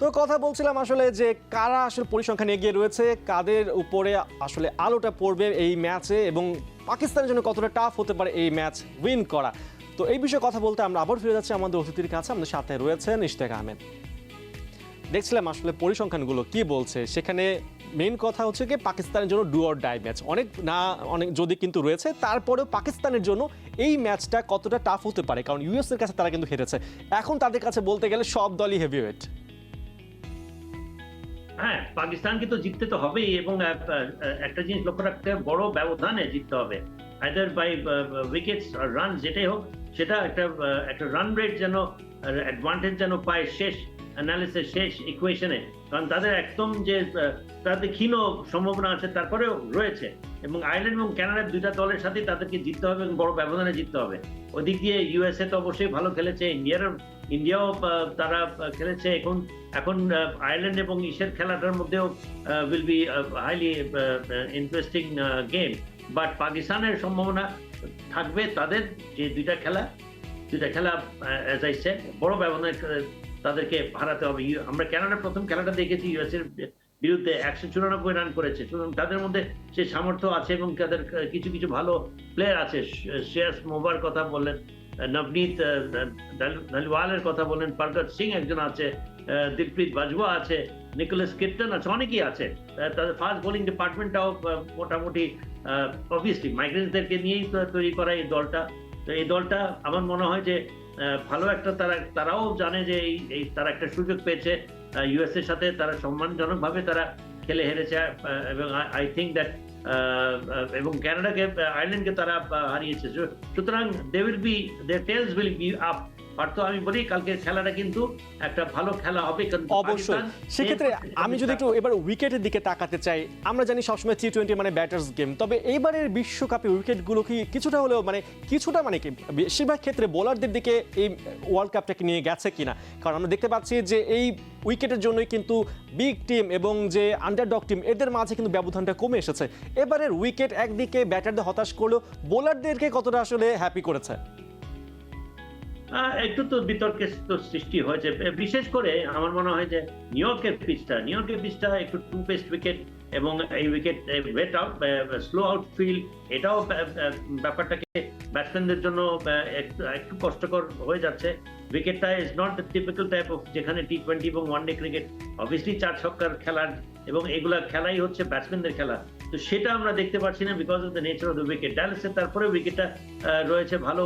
তো কথা বলছিলাম আসলে যে কারা আসলে পরিসংখ্যান এগিয়ে রয়েছে, কাদের উপরে আসলে আলোটা পড়বে এই ম্যাচে এবং পাকিস্তানের জন্য কতটা টাফ হতে পারে এই ম্যাচ উইন করা। তো এই বিষয়ে কথা বলতে আমরা আবার ফিরে যাচ্ছি আমাদের অতিথির কাছে। আমাদের সাথে রয়েছেন ইশতিয়াক আহমেদ। দেখছিলাম আসলে পরিসংখ্যানগুলো কি বলছে, সেখানে মেইন কথা হচ্ছে কি পাকিস্তানের জন্য ডু অর ডাই ম্যাচ, অনেক যদি কিন্তু রয়েছে, তারপরেও পাকিস্তানের জন্য এই ম্যাচটা কতটা টাফ হতে পারে, কারণ ইউএস এর কাছে তারা কিন্তু হেরেছে। এখন তাদের কাছে বলতে গেলে সব দলই হেভিওয়েট। হ্যাঁ, পাকিস্তানকে তো জিততে তো হবেই এবং একটা জিনিস লক্ষ্য রাখতে হবে, বড় ব্যবধানে জিততে হবে, আইদার বাই উইকেটস আর রান, যেটাই হোক সেটা একটা রান রেট যেন অ্যাডভান্টেজ যেন পায় শেষ অ্যানালিসিস, শেষ ইকুয়েশনে। কারণ তাদের একদম যে তাদের ক্ষীণ সম্ভাবনা আছে তারপরেও রয়েছে, এবং আয়ারল্যান্ড এবং কানাডার দুইটা দলের সাথে তাদেরকে জিততে হবে এবং বড় ব্যবধানে জিততে হবে। ওদিক দিয়ে ইউএসএ তো অবশ্যই ভালো খেলেছে, ইন্ডিয়াও তারা খেলেছে। এখন আয়ারল্যান্ড এবং ইসের খেলাটার মধ্যেও will be highly interesting game. But পাকিস্তানের সম্ভাবনা থাকবে তাদের যে দুইটা খেলা অ্যাজ আই সেড, বড় ব্যবধানে তাদেরকে হারাতে হবে। আমরা কানাডার প্রথম খেলাটা দেখেছি, ইউএস এর বিরুদ্ধে 194 রান করেছে, সুতরাং তাদের মধ্যে সে সামর্থ্য আছে এবং তাদের কিছু কিছু ভালো প্লেয়ার আছে। শ্রেয়াস মোবার কথা বললেন, নবনীত নালিওয়ালের কথা বললেন, পারগত সিং একজন আছে, দিলপ্রীত বাজওয়া আছে, নিকোলাস কিপ্টন আছে, অনেকেই আছে। তাদের ফাস্ট বোলিং ডিপার্টমেন্টটাও মোটামুটি অবভিয়াসলি মাইগ্রেন্টসদেরকে নিয়েই তৈরি করা এই দলটা। তো এই দলটা আমার মনে হয় যে ভালো একটা, তারাও জানে যে এই তারা একটা সুযোগ পেয়েছে ইউএস এর সাথে, তারা সম্মানজনকভাবে তারা খেলে হেরেছে, এবং আই থিঙ্ক দ্যাট এবং কানাডাকে, আয়ারল্যান্ডকে তারা হারিয়েছে। সুতরাং দেয়ার টেলস উইল বি আপ। আর তো আমি বলি কালকের খেলাটা কিন্তু একটা ভালো খেলা হবে অবশ্যই। সেক্ষেত্রে আমি যদি একটু এবার উইকেটের দিকে তাকাতে চাই, আমরা জানি সবসময় T20 মানে ব্যাটার্স গেম, তবে এইবারের বিশ্বকাপে উইকেটগুলো কি কিছুটা হলেও কিছুটা কি বেশিরভাগ ক্ষেত্রে বোলারদের দিকে এই ওয়ার্ল্ড কাপটাকে নিয়ে গেছে কিনা? কারণ আমরা দেখতে পাচ্ছি যে এই উইকেটের জন্যই কিন্তু বিগ টিম এবং যে আন্ডারডগ টিম এদের মাঝে কিন্তু ব্যবধানটা কমে এসেছে। এবারের উইকেট একদিকে ব্যাটারদের হতাশ করলো, বোলারদেরকে কতটা আসলে হ্যাপি করেছে? একটু তো বিতর্কের তো সৃষ্টি হয়েছে, বিশেষ করে আমার মনে হয় যে নিউ ইয়র্কের পিচটা একটু টু পেস্ট উইকেট, এবং এই wicket wet out, slow outfield, এটাও ব্যাপারটাকে ব্যাটসম্যানদের জন্য একটু কষ্টকর হয়ে যাচ্ছে। উইকেটটা is not the typical type of, যেখানে T20 এবং ওয়ানডে ক্রিকেট অবভিয়াসলি 4 ছক্কার খেলার, এবং এগুলা খেলাই হচ্ছে ব্যাটসম্যানদের খেলা। তো সেটা আমরা দেখতে পাচ্ছি না because of the nature of the wicket. ডায়ালিসের তারপরে উইকেটটা রয়েছে ভালো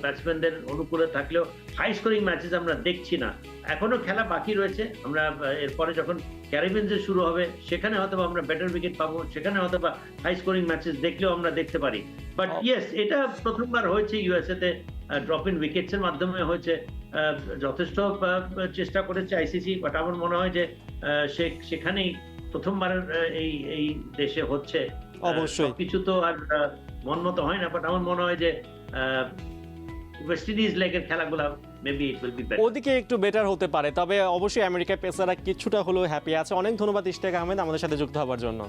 ব্যাটসম্যানদের অনুকূলে থাকলেও হাই স্কোরিং ম্যাচেস আমরা দেখছি না। এখনো খেলা বাকি রয়েছে, আমরা এরপরে যখন ক্যারিবিয়ানসে শুরু হবে সেখানে হয়তো আমরা বেটার উইকেট পাবো, সেখানে হয়তো বা হাই স্কোরিং ম্যাচেস দেখলেও আমরা দেখতে পারি। বাট ইয়েস, এটা প্রথমবার হয়েছে ইউএসএ তে, ড্রপ ইন উইকেটস এর মাধ্যমে হয়েছে। যথেষ্ট চেষ্টা করেছে আইসিসি, বাট আমার মনে হয় যে সেখানেই প্রথমবার এই দেশে হচ্ছে। অবশ্যই কিছু তো আর মন মতো হয় না, বাট আমার মনে হয় যে ওয়েস্ট ইন্ডিজ লেগের খেলাগুলো maybe it will be better, ওদিকে একটু বেটার হতে পারে। তবে অবশ্যই আমেরিকার পেসাররা কিছুটা হলেও হ্যাপি আছে। অনেক ধন্যবাদ ইশতিয়াক আহমেদ আমাদের সাথে যুক্ত হওয়ার জন্য।